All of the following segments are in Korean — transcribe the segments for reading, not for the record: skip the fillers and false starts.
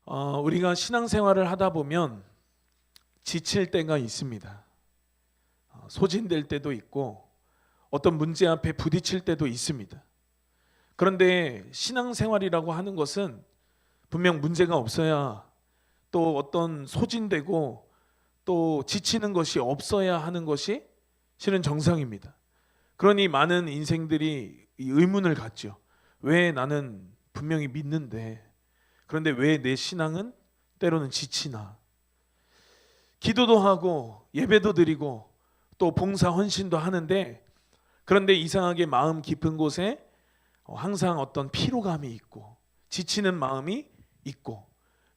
우리가 신앙생활을 하다 보면 지칠 때가 있습니다. 소진될 때도 있고 어떤 문제 앞에 부딪힐 때도 있습니다. 그런데 신앙생활이라고 하는 것은 분명 문제가 없어야, 또 어떤 소진되고 또 지치는 것이 없어야 하는 것이 실은 정상입니다. 그러니 많은 인생들이 이 의문을 갖죠. 왜 나는 분명히 믿는데, 그런데 왜 내 신앙은 때로는 지치나? 기도도 하고 예배도 드리고 또 봉사 헌신도 하는데, 그런데 이상하게 마음 깊은 곳에 항상 어떤 피로감이 있고 지치는 마음이 있고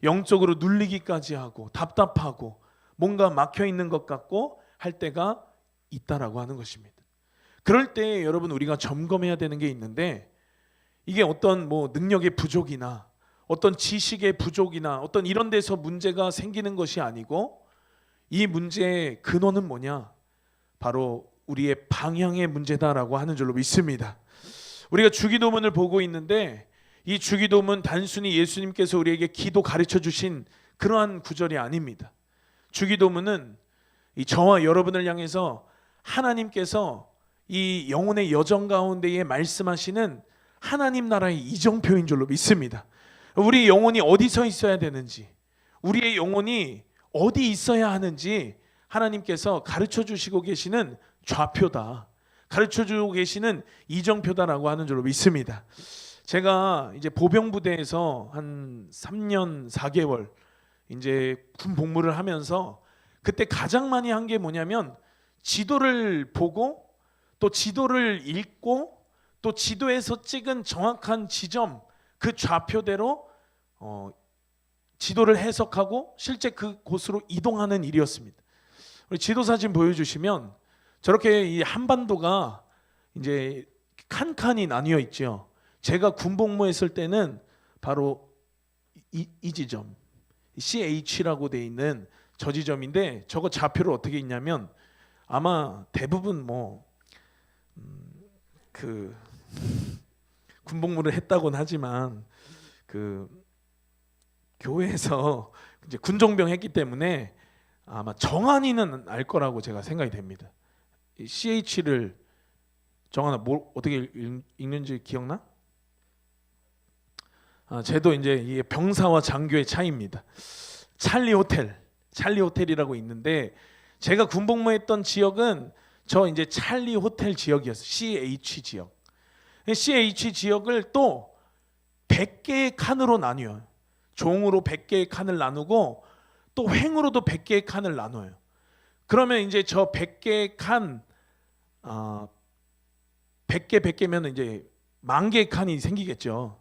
영적으로 눌리기까지 하고 답답하고 뭔가 막혀 있는 것 같고 할 때가 있다라고 하는 것입니다. 그럴 때 여러분, 우리가 점검해야 되는 게 있는데, 이게 어떤 능력의 부족이나 어떤 지식의 부족이나 어떤 이런 데서 문제가 생기는 것이 아니고, 이 문제의 근원은 뭐냐? 바로 우리의 방향의 문제다라고 하는 줄로 믿습니다. 우리가 주기도문을 보고 있는데, 이 주기도문 단순히 예수님께서 우리에게 기도 가르쳐 주신 그러한 구절이 아닙니다. 주기도문은 저와 여러분을 향해서 하나님께서 이 영혼의 여정 가운데에 말씀하시는 하나님 나라의 이정표인 줄로 믿습니다. 우리 영혼이 어디서 있어야 되는지, 우리의 영혼이 어디 있어야 하는지 하나님께서 가르쳐 주시고 계시는 좌표다, 가르쳐 주고 계시는 이정표다라고 하는 줄로 믿습니다. 제가 이제 보병부대에서 한 3년 4개월 이제 군 복무를 하면서, 그때 가장 많이 한 게 뭐냐면 지도를 보고 또 지도를 읽고 또 지도에서 찍은 정확한 지점, 그 좌표대로 지도를 해석하고 실제 그 곳으로 이동하는 일이었습니다. 우리 지도 사진 보여주시면 저렇게 이 한반도가 이제 칸칸이 나뉘어 있죠. 제가 군복무했을 때는 바로 이 지점, CH라고 돼 있는 저 지점인데, 저거 좌표를 어떻게 있냐면, 아마 대부분 그 군복무를 했다고는 하지만 그 교회에서 이제 군종병 했기 때문에 아마 정한이는 알 거라고 제가 생각이 됩니다. CH를 정한아 어떻게 읽는지 기억나? 쟤도 이제 이게 병사와 장교의 차이입니다. 찰리 호텔이라고 있는데, 제가 군복무했던 지역은 저 이제 찰리 호텔 지역이었어요. CH 지역. CH 지역을 또 100개의 칸으로 나뉘어요. 종으로 100개의 칸을 나누고 또 횡으로도 100개의 칸을 나눠요. 그러면 이제 저 100개의 칸, 100개면 이제 10,000개의 칸이 생기겠죠.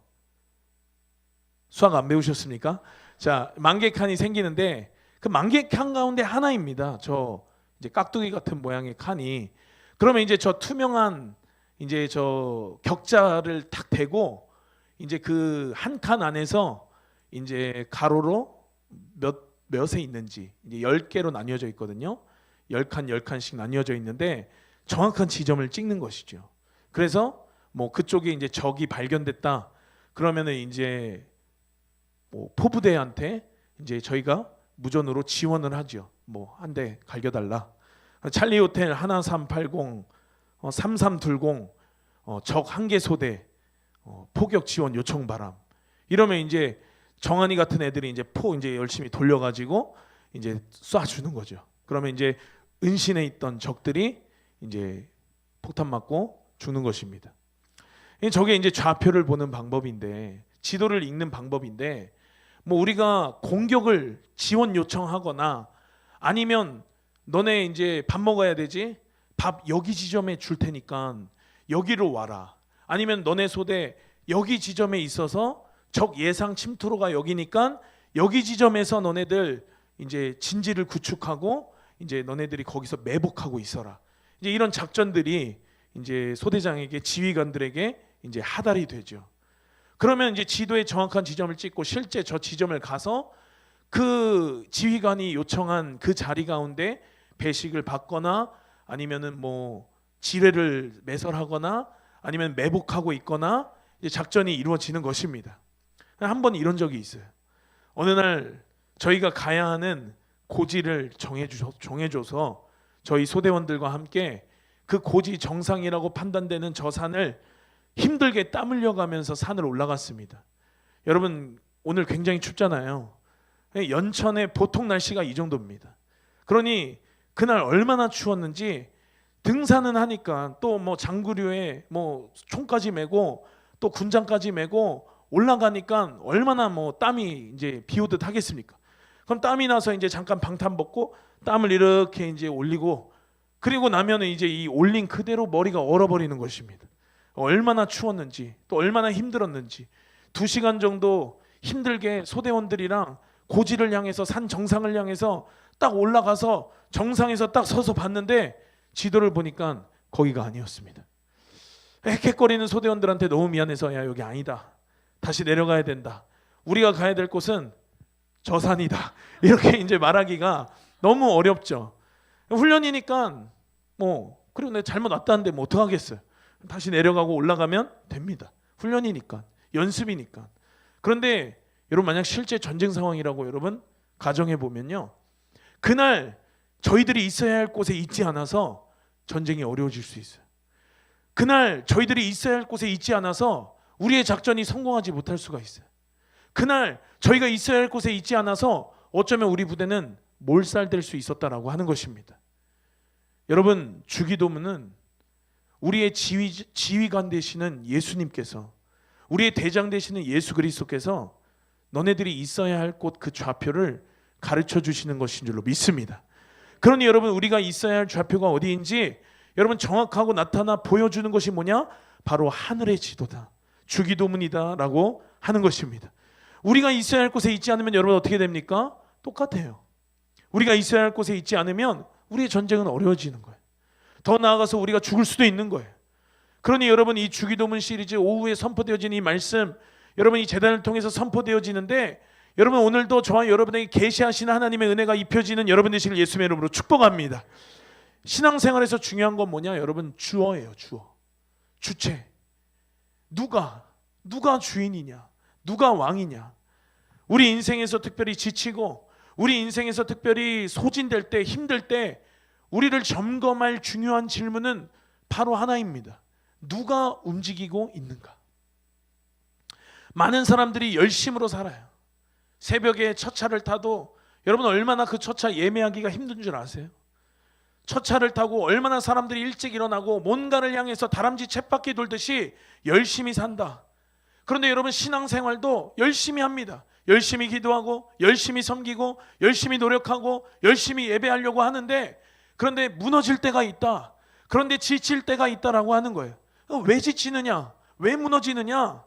수학 안 배우셨습니까? 자, 10,000개의 칸이 생기는데, 그 10,000개의 칸 가운데 하나입니다. 저 이제 깍두기 같은 모양의 칸이. 그러면 이제 저 투명한 이제 저 격자를 탁 대고, 이제 그 한 칸 안에서 이제 가로로 몇에 있는지 이제 10개로 나뉘어져 있거든요. 10칸씩 나뉘어져 있는데 정확한 지점을 찍는 것이죠. 그래서 그쪽에 이제 적이 발견됐다. 그러면은 이제 포부대한테 이제 저희가 무전으로 지원을 하죠. 한 대 갈겨달라. 찰리 호텔 1380, 3320, 적 한 개 소대, 포격 지원 요청 바람. 이러면 이제 정한이 같은 애들이 이제 이제 열심히 돌려가지고 이제 쏴주는 거죠. 그러면 이제 은신에 있던 적들이 이제 폭탄 맞고 죽는 것입니다. 저게 이제 좌표를 보는 방법인데, 지도를 읽는 방법인데, 우리가 공격을 지원 요청하거나, 아니면 너네 이제 밥 먹어야 되지? 밥 여기 지점에 줄 테니까 여기로 와라. 아니면 너네 소대 여기 지점에 있어서 적 예상 침투로가 여기니까 여기 지점에서 너네들 이제 진지를 구축하고 이제 너네들이 거기서 매복하고 있어라. 이제 이런 작전들이 이제 소대장에게, 지휘관들에게 이제 하달이 되죠. 그러면 이제 지도에 정확한 지점을 찍고 실제 저 지점을 가서 그 지휘관이 요청한 그 자리 가운데 배식을 받거나, 아니면은 지뢰를 매설하거나, 아니면 매복하고 있거나 이제 작전이 이루어지는 것입니다. 한 번 이런 적이 있어요. 어느 날 저희가 가야 하는 고지를 정해줘서 저희 소대원들과 함께 그 고지 정상이라고 판단되는 저 산을 힘들게 땀 흘려가면서 산을 올라갔습니다. 여러분 오늘 굉장히 춥잖아요. 연천의 보통 날씨가 이 정도입니다. 그러니 그날 얼마나 추웠는지 등산은 하니까 또 뭐 장구류에 뭐 총까지 메고 또 군장까지 메고 올라가니까 얼마나 뭐 땀이 이제 비 오듯 하겠습니까? 그럼 땀이 나서 이제 잠깐 방탄 벗고 땀을 이렇게 이제 올리고 그리고 나면은 이제 이 올린 그대로 머리가 얼어버리는 것입니다. 얼마나 추웠는지 또 얼마나 힘들었는지 2시간 정도 힘들게 소대원들이랑 고지를 향해서 산 정상을 향해서 딱 올라가서 정상에서 딱 서서 봤는데 지도를 보니까 거기가 아니었습니다. 헥헥거리는 소대원들한테 너무 미안해서 야 여기 아니다. 다시 내려가야 된다. 우리가 가야 될 곳은 저 산이다. 이렇게 이제 말하기가 너무 어렵죠. 훈련이니까 뭐 그리고 내가 잘못 왔다는데 뭐 어떡하겠어요. 다시 내려가고 올라가면 됩니다. 훈련이니까 연습이니까. 그런데 여러분 만약 실제 전쟁 상황이라고 여러분 가정해 보면요. 그날 저희들이 있어야 할 곳에 있지 않아서 전쟁이 어려워질 수 있어요. 그날 저희들이 있어야 할 곳에 있지 않아서 우리의 작전이 성공하지 못할 수가 있어요. 그날 저희가 있어야 할 곳에 있지 않아서 어쩌면 우리 부대는 몰살될 수 있었다라고 하는 것입니다. 여러분 주기도문은 우리의 지휘관 되시는 예수님께서 우리의 대장 되시는 예수 그리스도께서 너네들이 있어야 할 곳 그 좌표를 가르쳐 주시는 것인 줄로 믿습니다. 그러니 여러분 우리가 있어야 할 좌표가 어디인지 여러분 정확하고 나타나 보여주는 것이 뭐냐? 바로 하늘의 지도다. 주기도문이다 라고 하는 것입니다. 우리가 있어야 할 곳에 있지 않으면 여러분 어떻게 됩니까? 똑같아요. 우리가 있어야 할 곳에 있지 않으면 우리의 전쟁은 어려워지는 거예요. 더 나아가서 우리가 죽을 수도 있는 거예요. 그러니 여러분 이 주기도문 시리즈 오후에 선포되어진 이 말씀 여러분 이 재단을 통해서 선포되어지는데 여러분 오늘도 저와 여러분에게 계시하시는 하나님의 은혜가 입혀지는 여러분 되시길 예수님의 이름으로 축복합니다. 신앙생활에서 중요한 건 뭐냐? 여러분 주어예요. 주어. 주체. 누가 주인이냐? 누가 왕이냐? 우리 인생에서 특별히 지치고 우리 인생에서 특별히 소진될 때 힘들 때 우리를 점검할 중요한 질문은 바로 하나입니다. 누가 움직이고 있는가? 많은 사람들이 열심으로 살아요. 새벽에 첫 차를 타도 여러분 얼마나 그 첫 차 예매하기가 힘든 줄 아세요? 첫 차를 타고 얼마나 사람들이 일찍 일어나고 뭔가를 향해서 다람쥐 쳇바퀴 돌듯이 열심히 산다. 그런데 여러분 신앙생활도 열심히 합니다. 열심히 기도하고 열심히 섬기고 열심히 노력하고 열심히 예배하려고 하는데 그런데 무너질 때가 있다. 그런데 지칠 때가 있다라고 하는 거예요. 왜 지치느냐? 왜 무너지느냐?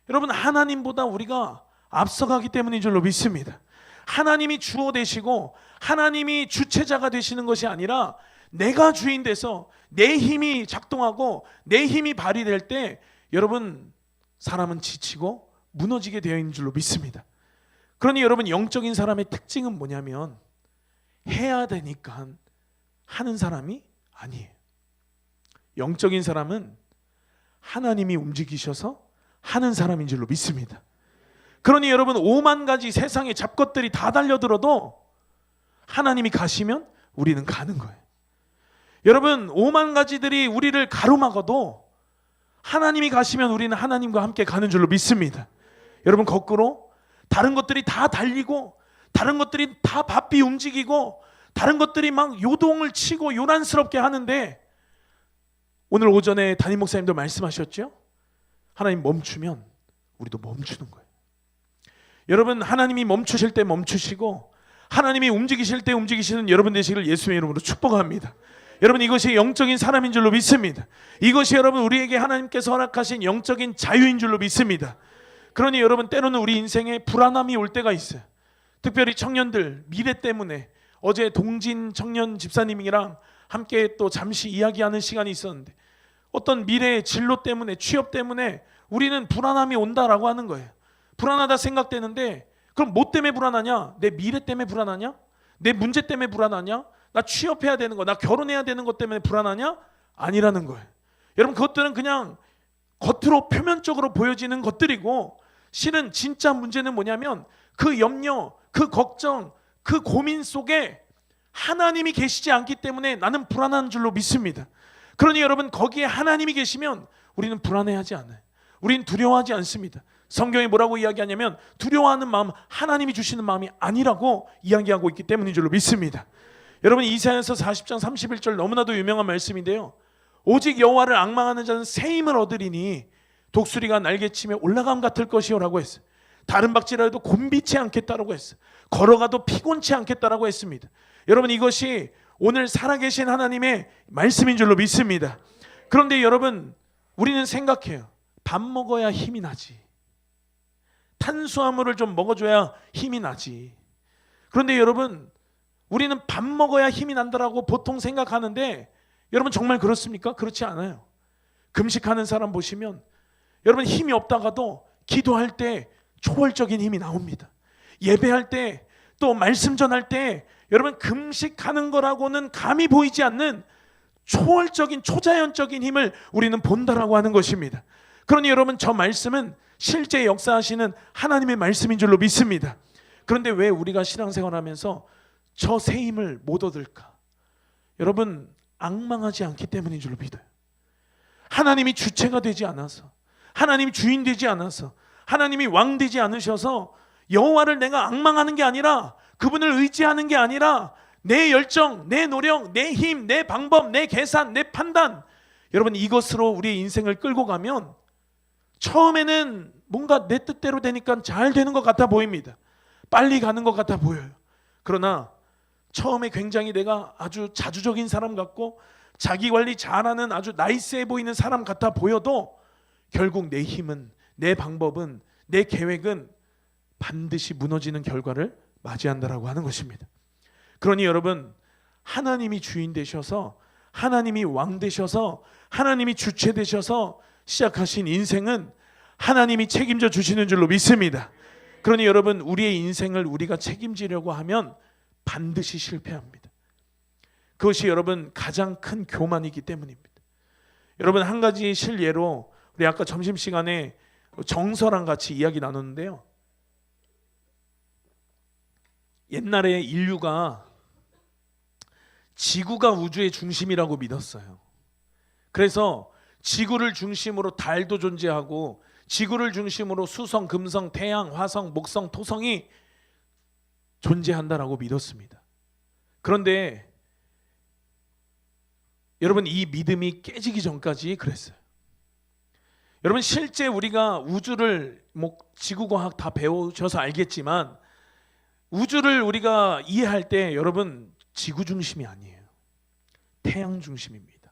여러분 하나님보다 우리가 앞서가기 때문인 줄로 믿습니다. 하나님이 주어 되시고 하나님이 주체자가 되시는 것이 아니라 내가 주인 돼서 내 힘이 작동하고 내 힘이 발휘될 때 여러분 사람은 지치고 무너지게 되어 있는 줄로 믿습니다. 그러니 여러분 영적인 사람의 특징은 뭐냐면 해야 되니까 하는 사람이 아니에요. 영적인 사람은 하나님이 움직이셔서 하는 사람인 줄로 믿습니다. 그러니 여러분 5만 가지 세상의 잡것들이 다 달려들어도 하나님이 가시면 우리는 가는 거예요. 여러분 5만 가지들이 우리를 가로막아도 하나님이 가시면 우리는 하나님과 함께 가는 줄로 믿습니다. 여러분 거꾸로 다른 것들이 다 달리고 다른 것들이 다 바삐 움직이고 다른 것들이 막 요동을 치고 요란스럽게 하는데 오늘 오전에 담임 목사님도 말씀하셨죠? 하나님 멈추면 우리도 멈추는 거예요. 여러분 하나님이 멈추실 때 멈추시고 하나님이 움직이실 때 움직이시는 여러분 되시기를 예수님의 이름으로 축복합니다. 여러분 이것이 영적인 사람인 줄로 믿습니다. 이것이 여러분 우리에게 하나님께서 허락하신 영적인 자유인 줄로 믿습니다. 그러니 여러분 때로는 우리 인생에 불안함이 올 때가 있어요. 특별히 청년들 미래 때문에 어제 동진 청년 집사님이랑 함께 또 잠시 이야기하는 시간이 있었는데 어떤 미래의 진로 때문에 취업 때문에 우리는 불안함이 온다라고 하는 거예요. 불안하다 생각되는데 그럼 뭐 때문에 불안하냐? 내 미래 때문에 불안하냐? 내 문제 때문에 불안하냐? 나 취업해야 되는 거, 나 결혼해야 되는 것 때문에 불안하냐? 아니라는 거예요. 여러분 그것들은 그냥 겉으로 표면적으로 보여지는 것들이고 실은 진짜 문제는 뭐냐면 그 염려, 그 걱정, 그 고민 속에 하나님이 계시지 않기 때문에 나는 불안한 줄로 믿습니다. 그러니 여러분, 거기에 하나님이 계시면 우리는 불안해하지 않아요. 우리는 두려워하지 않습니다. 성경이 뭐라고 이야기하냐면 두려워하는 마음, 하나님이 주시는 마음이 아니라고 이야기하고 있기 때문인 줄로 믿습니다. 여러분, 이사야서 40장 31절 너무나도 유명한 말씀인데요. 오직 여호와를 앙망하는 자는 새 힘을 얻으리니 독수리가 날개치며 올라감 같을 것이요라고 했어요. 다른 박질하여도 곤비치 않겠다라고 했어요. 걸어가도 피곤치 않겠다라고 했습니다. 여러분, 이것이 오늘 살아계신 하나님의 말씀인 줄로 믿습니다. 그런데 여러분, 우리는 생각해요. 밥 먹어야 힘이 나지. 탄수화물을 좀 먹어줘야 힘이 나지. 그런데 여러분, 우리는 밥 먹어야 힘이 난다라고 보통 생각하는데 여러분, 정말 그렇습니까? 그렇지 않아요. 금식하는 사람 보시면 여러분, 힘이 없다가도 기도할 때 초월적인 힘이 나옵니다. 예배할 때, 또 말씀 전할 때 여러분, 금식하는 거라고는 감히 보이지 않는 초월적인, 초자연적인 힘을 우리는 본다라고 하는 것입니다. 그러니 여러분, 저 말씀은 실제 역사하시는 하나님의 말씀인 줄로 믿습니다. 그런데 왜 우리가 신앙생활하면서 저 새 힘을 못 얻을까? 여러분, 앙망하지 않기 때문인 줄로 믿어요. 하나님이 주체가 되지 않아서, 하나님이 주인 되지 않아서, 하나님이 왕 되지 않으셔서 여호와를 내가 앙망하는 게 아니라, 그분을 의지하는 게 아니라 내 열정, 내 노력, 내 힘, 내 방법, 내 계산, 내 판단, 여러분, 이것으로 우리의 인생을 끌고 가면 처음에는 뭔가 내 뜻대로 되니까 잘 되는 것 같아 보입니다. 빨리 가는 것 같아 보여요. 그러나 처음에 굉장히 내가 아주 자주적인 사람 같고 자기 관리 잘하는 아주 나이스해 보이는 사람 같아 보여도 결국 내 힘은, 내 방법은, 내 계획은 반드시 무너지는 결과를 맞이한다라고 하는 것입니다. 그러니 여러분, 하나님이 주인 되셔서, 하나님이 왕 되셔서, 하나님이 주체 되셔서 시작하신 인생은 하나님이 책임져 주시는 줄로 믿습니다. 그러니 여러분, 우리의 인생을 우리가 책임지려고 하면 반드시 실패합니다. 그것이 여러분 가장 큰 교만이기 때문입니다. 여러분, 한 가지 실예로 우리 아까 점심시간에 정서랑 같이 이야기 나눴는데요. 옛날에 인류가 지구가 우주의 중심이라고 믿었어요. 그래서 지구를 중심으로 달도 존재하고 지구를 중심으로 수성, 금성, 태양, 화성, 목성, 토성이 존재한다라고 믿었습니다. 그런데 여러분, 이 믿음이 깨지기 전까지 그랬어요. 여러분, 실제 우리가 우주를 지구과학 다 배우셔서 알겠지만 우주를 우리가 이해할 때 여러분, 지구 중심이 아니에요. 태양 중심입니다.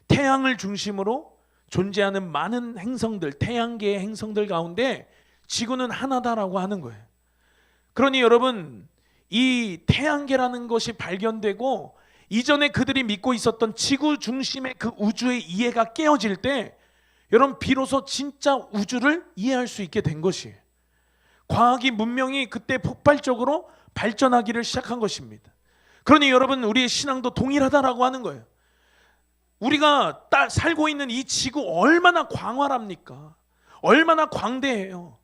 태양을 중심으로 존재하는 많은 행성들, 태양계의 행성들 가운데 지구는 하나다라고 하는 거예요. 그러니 여러분, 이 태양계라는 것이 발견되고 이전에 그들이 믿고 있었던 지구 중심의 그 우주의 이해가 깨어질 때 여러분, 비로소 진짜 우주를 이해할 수 있게 된 것이에요. 과학이, 문명이 그때 폭발적으로 발전하기를 시작한 것입니다. 그러니 여러분, 우리의 신앙도 동일하다라고 하는 거예요. 우리가 살고 있는 이 지구 얼마나 광활합니까? 얼마나 광대해요.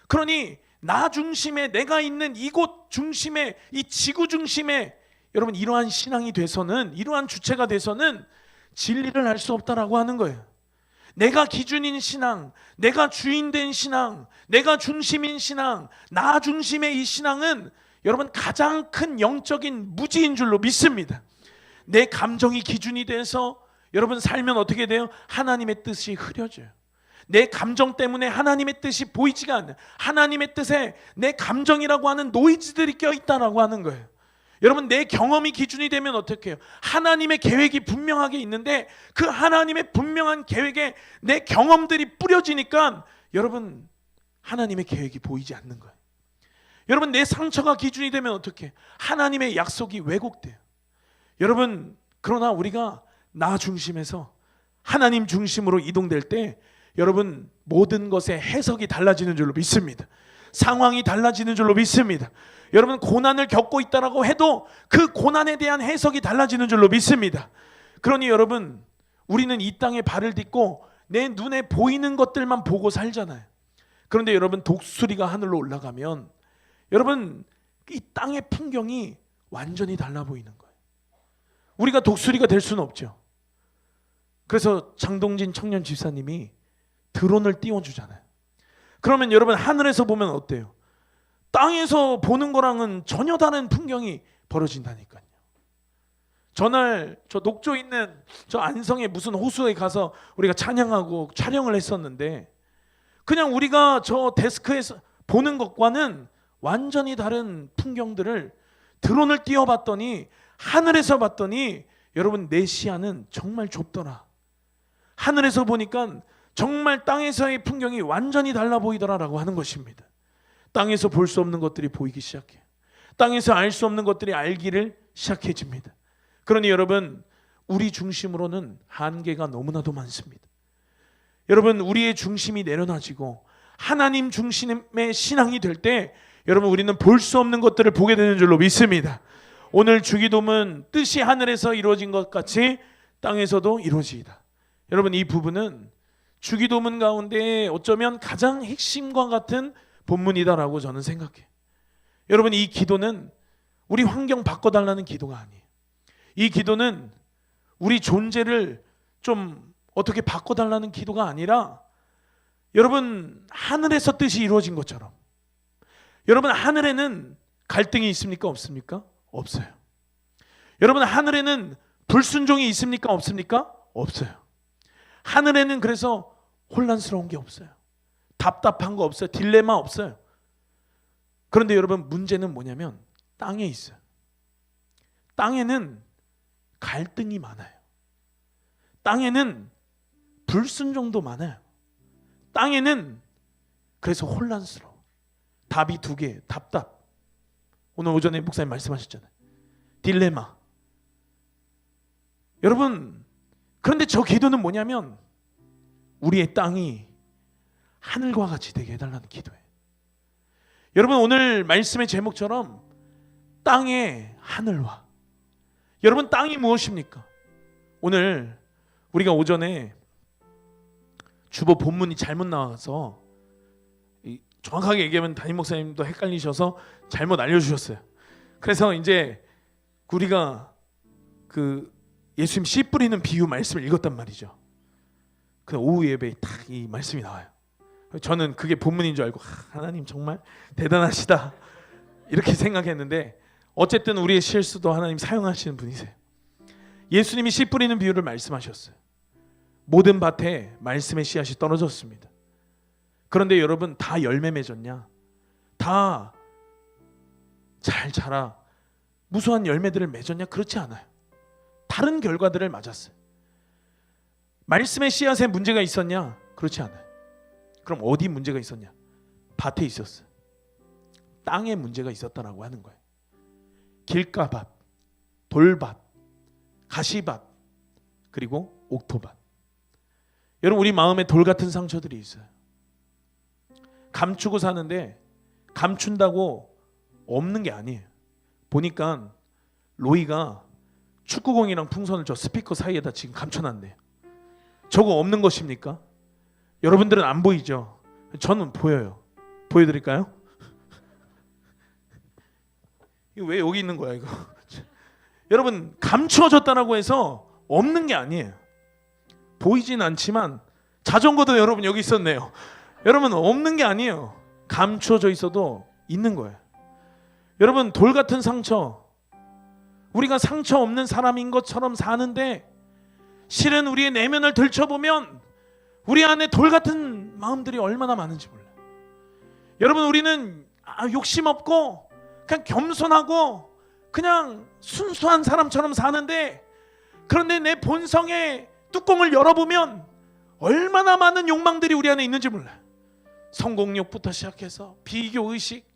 그러니 나 중심에, 내가 있는 이곳 중심에, 이 지구 중심에 여러분, 이러한 신앙이 돼서는, 이러한 주체가 돼서는 진리를 알 수 없다라고 하는 거예요. 내가 기준인 신앙, 내가 주인된 신앙, 내가 중심인 신앙, 나 중심의 이 신앙은 여러분 가장 큰 영적인 무지인 줄로 믿습니다. 내 감정이 기준이 돼서 여러분 살면 어떻게 돼요? 하나님의 뜻이 흐려져요. 내 감정 때문에 하나님의 뜻이 보이지가 않아요. 하나님의 뜻에 내 감정이라고 하는 노이즈들이 껴있다라고 하는 거예요. 여러분, 내 경험이 기준이 되면 어떻게 해요? 하나님의 계획이 분명하게 있는데 그 하나님의 분명한 계획에 내 경험들이 뿌려지니까 여러분, 하나님의 계획이 보이지 않는 거예요. 여러분, 내 상처가 기준이 되면 어떻게 해요? 하나님의 약속이 왜곡돼요. 여러분, 그러나 우리가 나 중심에서 하나님 중심으로 이동될 때 여러분, 모든 것의 해석이 달라지는 줄로 믿습니다. 상황이 달라지는 줄로 믿습니다. 여러분, 고난을 겪고 있다라고 해도 그 고난에 대한 해석이 달라지는 줄로 믿습니다. 그러니 여러분, 우리는 이 땅에 발을 딛고 내 눈에 보이는 것들만 보고 살잖아요. 그런데 여러분, 독수리가 하늘로 올라가면 여러분, 이 땅의 풍경이 완전히 달라 보이는 거예요. 우리가 독수리가 될 수는 없죠. 그래서 장동진 청년 집사님이 드론을 띄워주잖아요. 그러면 여러분, 하늘에서 보면 어때요? 땅에서 보는 거랑은 전혀 다른 풍경이 벌어진다니까요. 전날 저 녹조 있는 저 안성의 무슨 호수에 가서 우리가 찬양하고 촬영을 했었는데, 그냥 우리가 저 데스크에서 보는 것과는 완전히 다른 풍경들을 드론을 띄워봤더니, 하늘에서 봤더니 여러분, 내 시야는 정말 좁더라. 하늘에서 보니까 정말 땅에서의 풍경이 완전히 달라 보이더라라고 하는 것입니다. 땅에서 볼 수 없는 것들이 보이기 시작해요. 땅에서 알 수 없는 것들이 알기를 시작해집니다. 그러니 여러분, 우리 중심으로는 한계가 너무나도 많습니다. 여러분, 우리의 중심이 내려놔지고 하나님 중심의 신앙이 될 때 여러분, 우리는 볼 수 없는 것들을 보게 되는 줄로 믿습니다. 오늘 주기도문 뜻이 하늘에서 이루어진 것 같이 땅에서도 이루어지이다. 여러분, 이 부분은 주기도문 가운데 어쩌면 가장 핵심과 같은 본문이다라고 저는 생각해요. 여러분, 이 기도는 우리 환경 바꿔달라는 기도가 아니에요. 이 기도는 우리 존재를 좀 어떻게 바꿔달라는 기도가 아니라, 여러분, 하늘에서 뜻이 이루어진 것처럼, 여러분, 하늘에는 갈등이 있습니까? 없습니까? 없어요. 여러분, 하늘에는 불순종이 있습니까? 없습니까? 없어요. 하늘에는 그래서 혼란스러운 게 없어요. 답답한 거 없어요. 딜레마 없어요. 그런데 여러분, 문제는 뭐냐면 땅에 있어요. 땅에는 갈등이 많아요. 땅에는 불순종도 많아요. 땅에는 그래서 혼란스러워. 답이 두 개, 답답. 오늘 오전에 목사님 말씀하셨잖아요. 딜레마. 여러분, 그런데 저 기도는 뭐냐면 우리의 땅이 하늘과 같이 되게 해달라는 기도예요. 여러분, 오늘 말씀의 제목처럼 땅의 하늘화. 여러분, 땅이 무엇입니까? 오늘 우리가 오전에 주보 본문이 잘못 나와서, 정확하게 얘기하면 담임 목사님도 헷갈리셔서 잘못 알려주셨어요. 그래서 이제 우리가 그 예수님 씨 뿌리는 비유 말씀을 읽었단 말이죠. 그 오후 예배에 딱 이 말씀이 나와요. 저는 그게 본문인 줄 알고 하나님 정말 대단하시다 이렇게 생각했는데, 어쨌든 우리의 실수도 하나님 사용하시는 분이세요. 예수님이 씨 뿌리는 비유를 말씀하셨어요. 모든 밭에 말씀의 씨앗이 떨어졌습니다. 그런데 여러분, 다 열매 맺었냐? 다 잘 자라 무수한 열매들을 맺었냐? 그렇지 않아요. 다른 결과들을 맞았어요. 말씀의 씨앗에 문제가 있었냐? 그렇지 않아요. 그럼 어디 문제가 있었냐? 밭에 있었어요. 땅에 문제가 있었다라고 하는 거예요. 길가밭, 돌밭, 가시밭, 그리고 옥토밭. 여러분, 우리 마음에 돌 같은 상처들이 있어요. 감추고 사는데 감춘다고 없는 게 아니에요. 보니까 로이가 축구공이랑 풍선을 저 스피커 사이에다 지금 감춰놨네요. 저거 없는 것입니까? 여러분들은 안 보이죠? 저는 보여요. 보여드릴까요? 이거 왜 여기 있는 거야 이거? 여러분, 감추어졌다라고 해서 없는 게 아니에요. 보이진 않지만 자전거도 여러분 여기 있었네요. 여러분, 없는 게 아니에요. 감추어져 있어도 있는 거예요. 여러분, 돌 같은 상처, 우리가 상처 없는 사람인 것처럼 사는데 실은 우리의 내면을 들춰보면 우리 안에 돌 같은 마음들이 얼마나 많은지 몰라요. 여러분, 우리는 욕심 없고 그냥 겸손하고 그냥 순수한 사람처럼 사는데, 그런데 내 본성의 뚜껑을 열어보면 얼마나 많은 욕망들이 우리 안에 있는지 몰라요. 성공욕부터 시작해서 비교의식,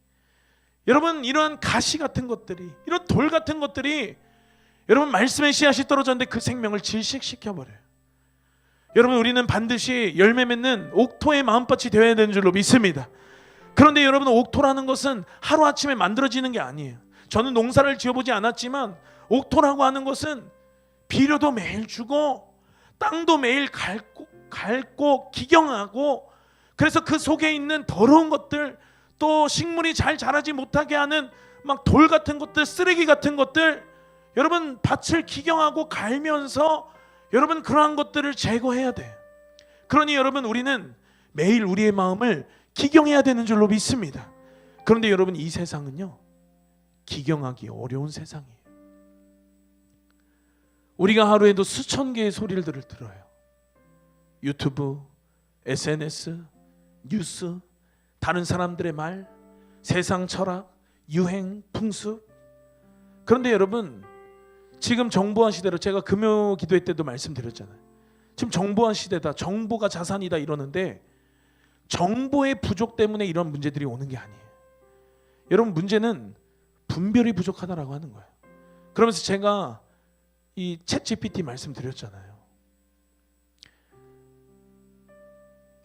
여러분, 이러한 가시 같은 것들이, 이런 돌 같은 것들이 여러분 말씀의 씨앗이 떨어졌는데 그 생명을 질식시켜버려요. 여러분, 우리는 반드시 열매 맺는 옥토의 마음밭이 되어야 되는 줄로 믿습니다. 그런데 여러분, 옥토라는 것은 하루아침에 만들어지는 게 아니에요. 저는 농사를 지어보지 않았지만 옥토라고 하는 것은 비료도 매일 주고 땅도 매일 갈고 기경하고, 그래서 그 속에 있는 더러운 것들, 또 식물이 잘 자라지 못하게 하는 막 돌 같은 것들, 쓰레기 같은 것들, 여러분 밭을 기경하고 갈면서 여러분 그러한 것들을 제거해야 돼. 그러니 여러분 우리는 매일 우리의 마음을 기경해야 되는 줄로 믿습니다. 그런데 여러분 이 세상은요, 기경하기 어려운 세상이에요. 우리가 하루에도 수천 개의 소리를 들어요. 유튜브, SNS, 뉴스, 다른 사람들의 말, 세상 철학, 유행, 풍습. 그런데 여러분 지금 정보화 시대로, 제가 금요 기도회 때도 말씀드렸잖아요. 지금 정보화 시대다, 정보가 자산이다 이러는데 정보의 부족 때문에 이런 문제들이 오는 게 아니에요. 여러분 문제는 분별이 부족하다라고 하는 거예요. 그러면서 제가 이 챗GPT 말씀드렸잖아요.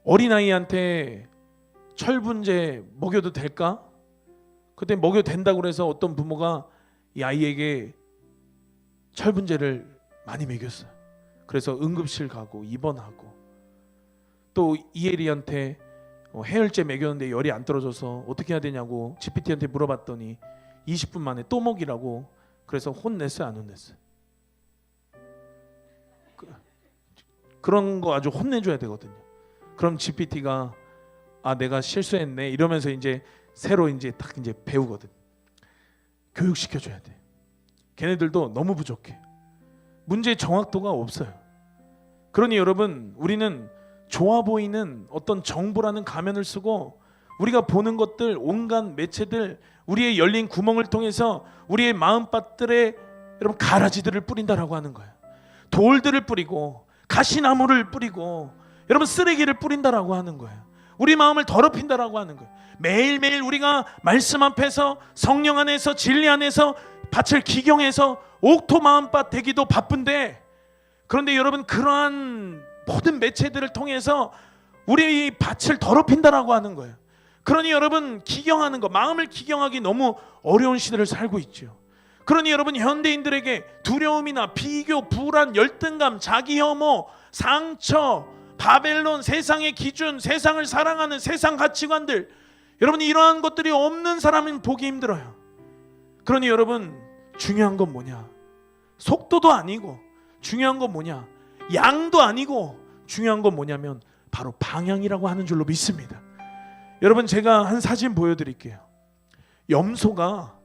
어린아이한테 철분제 먹여도 될까? 그때 먹여도 된다고 그래서 어떤 부모가 이 아이에게 철분제를 많이 먹였어요. 그래서 응급실 가고 입원하고, 또 이혜리한테 해열제 먹였는데 열이 안 떨어져서 어떻게 해야 되냐고 GPT한테 물어봤더니 20분 만에 또 먹이라고, 그래서 혼냈어요, 안 혼냈어요? 그런 거 아주 혼내줘야 되거든요. 그럼 GPT가 아 내가 실수했네 이러면서 이제 새로 이제 딱 이제 배우거든. 교육시켜줘야 돼. 걔네들도 너무 부족해. 문제의 정확도가 없어요. 그러니 여러분 우리는 좋아 보이는 어떤 정보라는 가면을 쓰고 우리가 보는 것들, 온갖 매체들, 우리의 열린 구멍을 통해서 우리의 마음밭들에 여러분 가라지들을 뿌린다라고 하는 거예요. 돌들을 뿌리고 가시나무를 뿌리고 여러분 쓰레기를 뿌린다라고 하는 거예요. 우리 마음을 더럽힌다라고 하는 거예요. 매일매일 우리가 말씀 앞에서, 성령 안에서, 진리 안에서 밭을 기경해서 옥토 마음밭 되기도 바쁜데, 그런데 여러분 그러한 모든 매체들을 통해서 우리 밭을 더럽힌다라고 하는 거예요. 그러니 여러분 기경하는 거, 마음을 기경하기 너무 어려운 시대를 살고 있죠. 그러니 여러분 현대인들에게 두려움이나 비교, 불안, 열등감, 자기 혐오, 상처, 바벨론, 세상의 기준, 세상을 사랑하는 세상 가치관들, 여러분 이러한 것들이 없는 사람은 보기 힘들어요. 그러니 여러분 중요한 건 뭐냐? 속도도 아니고 중요한 건 뭐냐? 양도 아니고 중요한 건 뭐냐면 바로 방향이라고 하는 줄로 믿습니다. 여러분 제가 한 사진 보여드릴게요. 염소가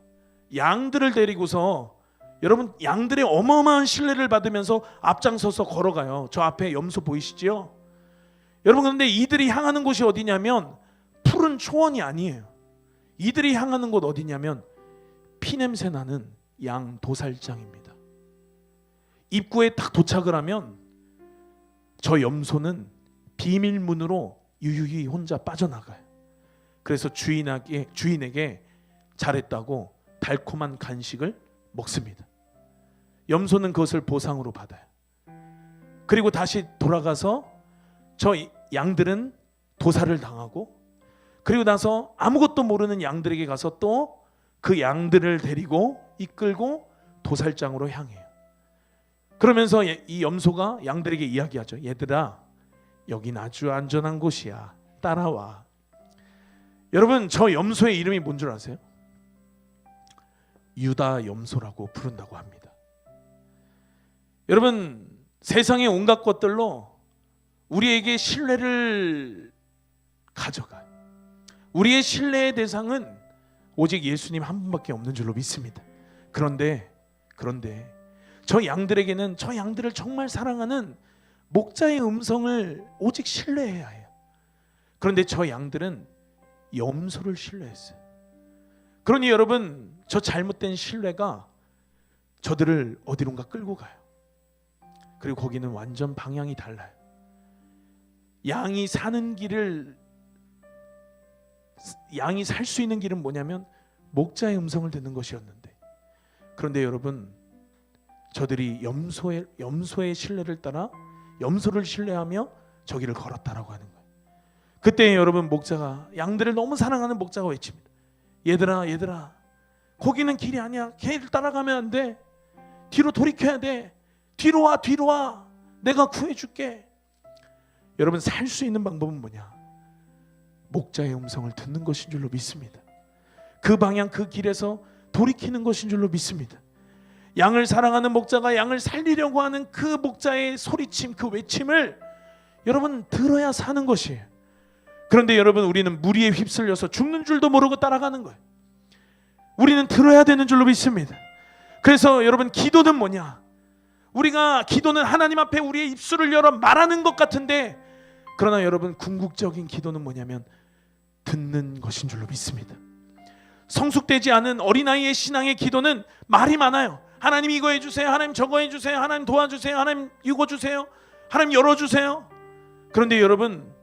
양들을 데리고서, 여러분 양들의 어마어마한 신뢰를 받으면서 앞장서서 걸어가요. 저 앞에 염소 보이시죠? 여러분 그런데 이들이 향하는 곳이 어디냐면 푸른 초원이 아니에요. 이들이 향하는 곳 어디냐면 피냄새 나는 양 도살장입니다. 입구에 딱 도착을 하면 저 염소는 비밀문으로 유유히 혼자 빠져나가요. 그래서 주인에게 잘했다고 달콤한 간식을 먹습니다. 염소는 그것을 보상으로 받아요. 그리고 다시 돌아가서 저 양들은 도살을 당하고, 그리고 나서 아무것도 모르는 양들에게 가서 또 그 양들을 데리고 이끌고 도살장으로 향해요. 그러면서 이 염소가 양들에게 이야기하죠. 얘들아, 여긴 아주 안전한 곳이야. 따라와. 여러분 저 염소의 이름이 뭔 줄 아세요? 유다 염소라고 부른다고 합니다. 여러분 세상의 온갖 것들로 우리에게 신뢰를 가져가요. 우리의 신뢰의 대상은 오직 예수님 한 분밖에 없는 줄로 믿습니다. 그런데 저 양들에게는 저 양들을 정말 사랑하는 목자의 음성을 오직 신뢰해야 해요. 그런데 저 양들은 염소를 신뢰했어요. 그러니 여러분 저 잘못된 신뢰가 저들을 어디론가 끌고 가요. 그리고 거기는 완전 방향이 달라요. 양이 살 수 있는 길은 뭐냐면 목자의 음성을 듣는 것이었는데, 그런데 여러분 저들이 염소의 신뢰를 따라 염소를 신뢰하며 저 길을 걸었다라고 하는 거예요. 그때 여러분 목자가, 양들을 너무 사랑하는 목자가 외칩니다. 얘들아 거기는 길이 아니야. 걔를 따라가면 안 돼. 뒤로 돌이켜야 돼. 뒤로 와. 내가 구해줄게. 여러분 살 수 있는 방법은 뭐냐? 목자의 음성을 듣는 것인 줄로 믿습니다. 그 방향 그 길에서 돌이키는 것인 줄로 믿습니다. 양을 사랑하는 목자가 양을 살리려고 하는 그 목자의 소리침, 그 외침을 여러분 들어야 사는 것이에요. 그런데 여러분, 우리는 무리에 휩쓸려서 죽는 줄도 모르고 따라가는 거예요. 우리는 들어야 되는 줄로 믿습니다. 그래서 여러분, 기도는 뭐냐? 우리가 기도는 하나님 앞에 우리의 입술을 열어 말하는 것 같은데, 그러나 여러분, 궁극적인 기도는 뭐냐면 듣는 것인 줄로 믿습니다. 성숙되지 않은 어린아이의 신앙의 기도는 말이 많아요. 하나님 이거 해주세요, 하나님 저거 해주세요, 하나님 도와주세요, 하나님 이거 주세요, 하나님 열어주세요. 그런데 여러분,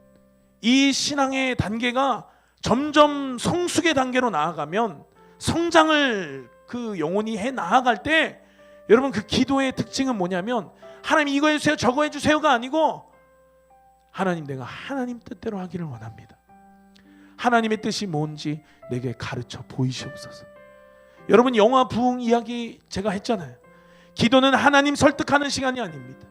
이 신앙의 단계가 점점 성숙의 단계로 나아가면, 성장을 그 영혼이 해 나아갈 때, 여러분 그 기도의 특징은 뭐냐면 하나님 이거 해주세요 저거 해주세요가 아니고, 하나님 내가 하나님 뜻대로 하기를 원합니다. 하나님의 뜻이 뭔지 내게 가르쳐 보이시옵소서. 여러분, 영화 부흥 이야기 제가 했잖아요. 기도는 하나님 설득하는 시간이 아닙니다.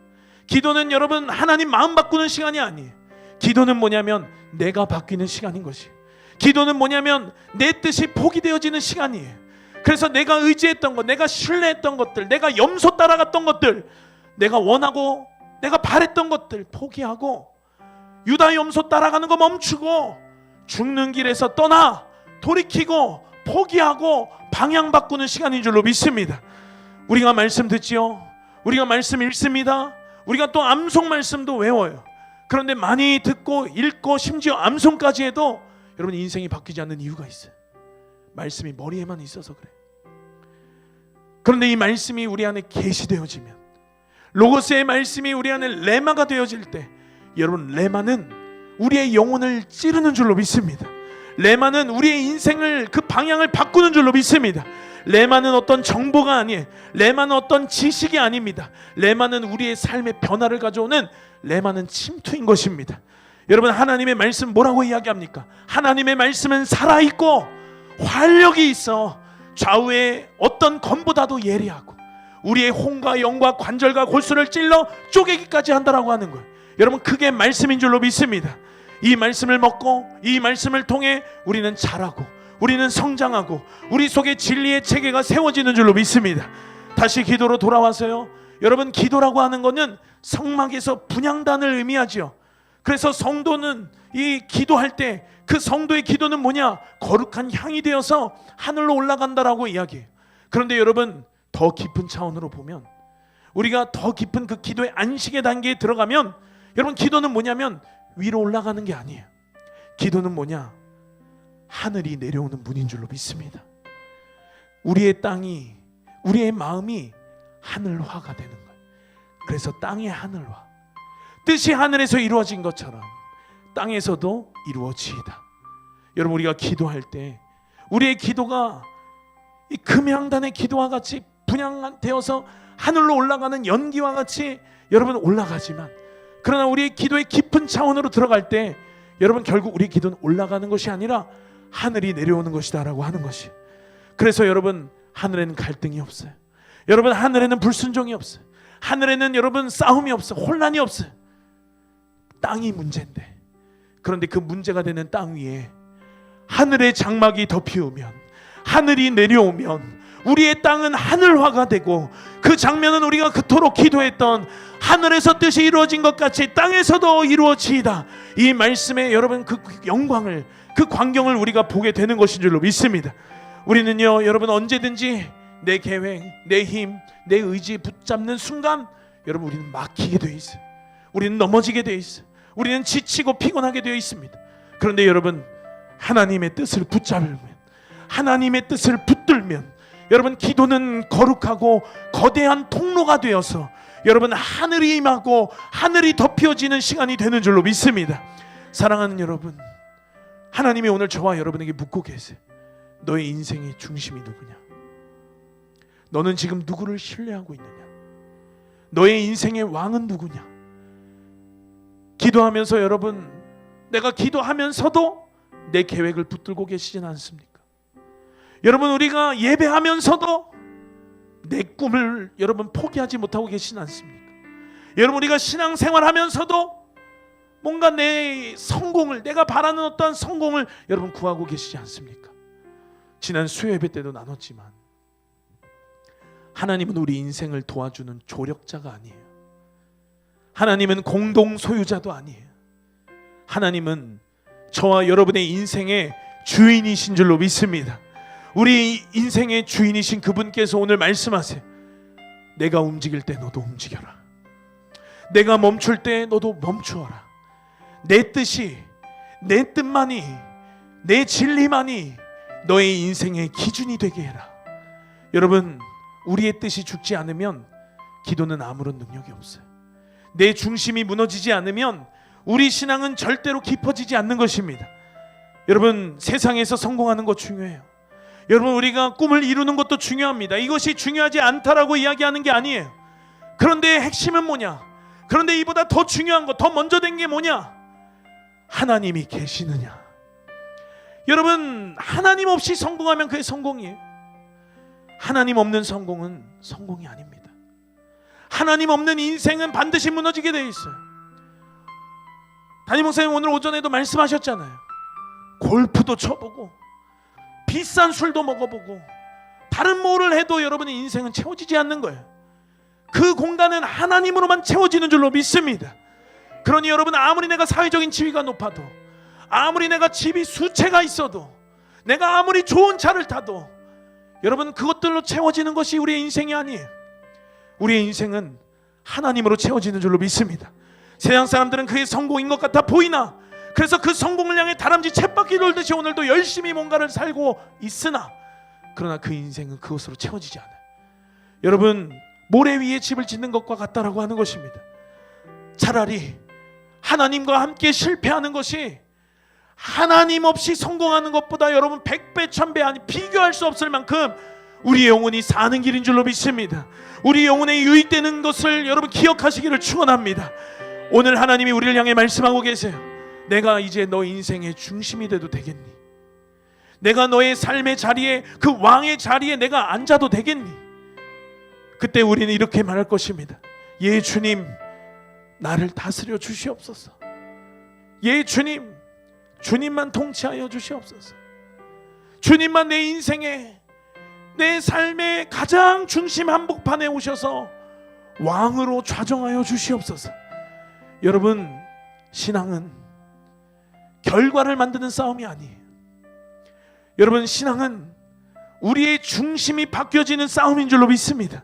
기도는 여러분 하나님 마음 바꾸는 시간이 아니에요. 기도는 뭐냐면 내가 바뀌는 시간인 것이에요. 기도는 뭐냐면 내 뜻이 포기되어지는 시간이에요. 그래서 내가 의지했던 것, 내가 신뢰했던 것들, 내가 염소 따라갔던 것들, 내가 원하고 내가 바랬던 것들 포기하고, 유다 염소 따라가는 거 멈추고 죽는 길에서 떠나 돌이키고 포기하고 방향 바꾸는 시간인 줄로 믿습니다. 우리가 말씀 듣지요, 우리가 말씀 읽습니다, 우리가 또 암송 말씀도 외워요. 그런데 많이 듣고 읽고 심지어 암송까지 해도 여러분 인생이 바뀌지 않는 이유가 있어요. 말씀이 머리에만 있어서 그래요. 그런데 이 말씀이 우리 안에 계시되어지면, 로고스의 말씀이 우리 안에 레마가 되어질 때, 여러분 레마는 우리의 영혼을 찌르는 줄로 믿습니다. 레마는 우리의 인생을 그 방향을 바꾸는 줄로 믿습니다. 레마는 어떤 정보가 아니에요. 레마는 어떤 지식이 아닙니다. 레마는 우리의 삶의 변화를 가져오는, 레마는 침투인 것입니다. 여러분, 하나님의 말씀 뭐라고 이야기합니까? 하나님의 말씀은 살아있고 활력이 있어 좌우의 어떤 검보다도 예리하고 우리의 혼과 영과 관절과 골수를 찔러 쪼개기까지 한다라고 하는 거예요. 여러분, 그게 말씀인 줄로 믿습니다. 이 말씀을 먹고 이 말씀을 통해 우리는 자라고 우리는 성장하고 우리 속에 진리의 체계가 세워지는 줄로 믿습니다. 다시 기도로 돌아와서요, 여러분, 기도라고 하는 것은 성막에서 분향단을 의미하죠. 그래서 성도는 이 기도할 때 그 성도의 기도는 뭐냐? 거룩한 향이 되어서 하늘로 올라간다라고 이야기해요. 그런데 여러분, 더 깊은 차원으로 보면, 우리가 더 깊은 그 기도의 안식의 단계에 들어가면, 여러분 기도는 뭐냐면 위로 올라가는 게 아니에요. 기도는 뭐냐? 하늘이 내려오는 문인 줄로 믿습니다. 우리의 땅이, 우리의 마음이 하늘화가 되는 거예요. 그래서 땅의 하늘화, 뜻이 하늘에서 이루어진 것처럼 땅에서도 이루어지이다. 여러분, 우리가 기도할 때 우리의 기도가 이 금향단의 기도와 같이 분향되어서 하늘로 올라가는 연기와 같이 여러분 올라가지만, 그러나 우리의 기도의 깊은 차원으로 들어갈 때 여러분 결국 우리 기도는 올라가는 것이 아니라 하늘이 내려오는 것이다 라고 하는 것이. 그래서 여러분, 하늘에는 갈등이 없어요. 여러분, 하늘에는 불순종이 없어요. 하늘에는 여러분 싸움이 없어요. 혼란이 없어요. 땅이 문제인데, 그런데 그 문제가 되는 땅 위에 하늘의 장막이 덮이우면, 하늘이 내려오면 우리의 땅은 하늘화가 되고, 그 장면은 우리가 그토록 기도했던 하늘에서 뜻이 이루어진 것 같이 땅에서도 이루어지이다. 이 말씀에 여러분 그 영광을, 그 광경을 우리가 보게 되는 것인 줄로 믿습니다. 우리는요, 여러분 언제든지 내 계획, 내 힘, 내 의지 붙잡는 순간 여러분 우리는 막히게 되어 있어요. 우리는 넘어지게 되어 있어요. 우리는 지치고 피곤하게 되어 있습니다. 그런데 여러분, 하나님의 뜻을 붙잡으면, 하나님의 뜻을 붙들면 여러분 기도는 거룩하고 거대한 통로가 되어서 여러분 하늘이 임하고 하늘이 덮여지는 시간이 되는 줄로 믿습니다. 사랑하는 여러분, 하나님이 오늘 저와 여러분에게 묻고 계세요. 너의 인생의 중심이 누구냐? 너는 지금 누구를 신뢰하고 있느냐? 너의 인생의 왕은 누구냐? 기도하면서 여러분, 내가 기도하면서도 내 계획을 붙들고 계시진 않습니까? 여러분, 우리가 예배하면서도 내 꿈을 여러분 포기하지 못하고 계시진 않습니까? 여러분, 우리가 신앙생활 하면서도 뭔가 내 성공을, 내가 바라는 어떠한 성공을 여러분 구하고 계시지 않습니까? 지난 수요예배 때도 나눴지만 하나님은 우리 인생을 도와주는 조력자가 아니에요. 하나님은 공동 소유자도 아니에요. 하나님은 저와 여러분의 인생의 주인이신 줄로 믿습니다. 우리 인생의 주인이신 그분께서 오늘 말씀하세요. 내가 움직일 때 너도 움직여라. 내가 멈출 때 너도 멈추어라. 내 뜻이, 내 뜻만이, 내 진리만이 너의 인생의 기준이 되게 해라. 여러분, 우리의 뜻이 죽지 않으면 기도는 아무런 능력이 없어요. 내 중심이 무너지지 않으면 우리 신앙은 절대로 깊어지지 않는 것입니다. 여러분, 세상에서 성공하는 것 중요해요. 여러분, 우리가 꿈을 이루는 것도 중요합니다. 이것이 중요하지 않다라고 이야기하는 게 아니에요. 그런데 핵심은 뭐냐? 그런데 이보다 더 중요한 것, 더 먼저 된 게 뭐냐? 하나님이 계시느냐? 여러분, 하나님 없이 성공하면 그게 성공이에요. 하나님 없는 성공은 성공이 아닙니다. 하나님 없는 인생은 반드시 무너지게 되어 있어요. 담임 목사님 오늘 오전에도 말씀하셨잖아요. 골프도 쳐보고 비싼 술도 먹어보고 다른 뭐를 해도 여러분의 인생은 채워지지 않는 거예요. 그 공간은 하나님으로만 채워지는 줄로 믿습니다. 그러니 여러분, 아무리 내가 사회적인 지위가 높아도, 아무리 내가 집이 수채가 있어도, 내가 아무리 좋은 차를 타도 여러분, 그것들로 채워지는 것이 우리의 인생이 아니에요. 우리의 인생은 하나님으로 채워지는 줄로 믿습니다. 세상 사람들은 그게 성공인 것 같아 보이나, 그래서 그 성공을 향해 다람쥐 쳇바퀴 돌듯이 오늘도 열심히 뭔가를 살고 있으나, 그러나 그 인생은 그것으로 채워지지 않아요. 여러분, 모래 위에 집을 짓는 것과 같다라고 하는 것입니다. 차라리 하나님과 함께 실패하는 것이 하나님 없이 성공하는 것보다 여러분 100배 1000배 아니 비교할 수 없을 만큼 우리 영혼이 사는 길인 줄로 믿습니다. 우리 영혼에 유익되는 것을 여러분 기억하시기를 축원합니다. 오늘 하나님이 우리를 향해 말씀하고 계세요. 내가 이제 너 인생의 중심이 돼도 되겠니? 내가 너의 삶의 자리에, 그 왕의 자리에 내가 앉아도 되겠니? 그때 우리는 이렇게 말할 것입니다. 예 주님, 나를 다스려 주시옵소서. 예 주님, 주님만 통치하여 주시옵소서. 주님만 내 인생에, 내 삶의 가장 중심 한복판에 오셔서 왕으로 좌정하여 주시옵소서. 여러분, 신앙은 결과를 만드는 싸움이 아니에요. 여러분, 신앙은 우리의 중심이 바뀌어지는 싸움인 줄로 믿습니다.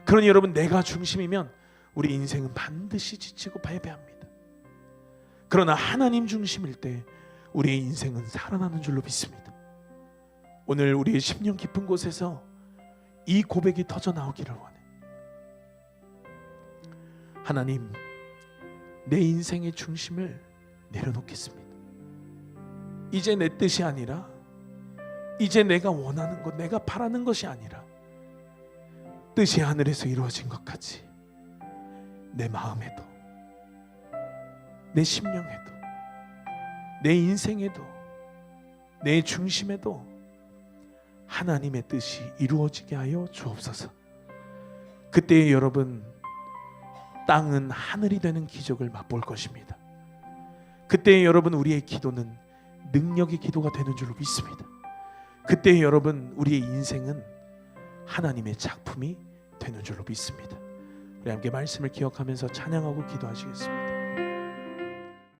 그러니 여러분, 내가 중심이면 우리 인생은 반드시 지치고 패배합니다. 그러나 하나님 중심일 때 우리의 인생은 살아나는 줄로 믿습니다. 오늘 우리의 심령 깊은 곳에서 이 고백이 터져 나오기를 원해. 하나님, 내 인생의 중심을 내려놓겠습니다. 이제 내 뜻이 아니라, 이제 내가 원하는 것, 내가 바라는 것이 아니라 뜻이 하늘에서 이루어진 것 같이 내 마음에도, 내 심령에도, 내 인생에도, 내 중심에도 하나님의 뜻이 이루어지게 하여 주옵소서. 그때 여러분, 땅은 하늘이 되는 기적을 맛볼 것입니다. 그때 여러분, 우리의 기도는 능력의 기도가 되는 줄로 믿습니다. 그때 여러분, 우리의 인생은 하나님의 작품이 되는 줄로 믿습니다. 우리 함께 말씀을 기억하면서 찬양하고 기도하시겠습니다.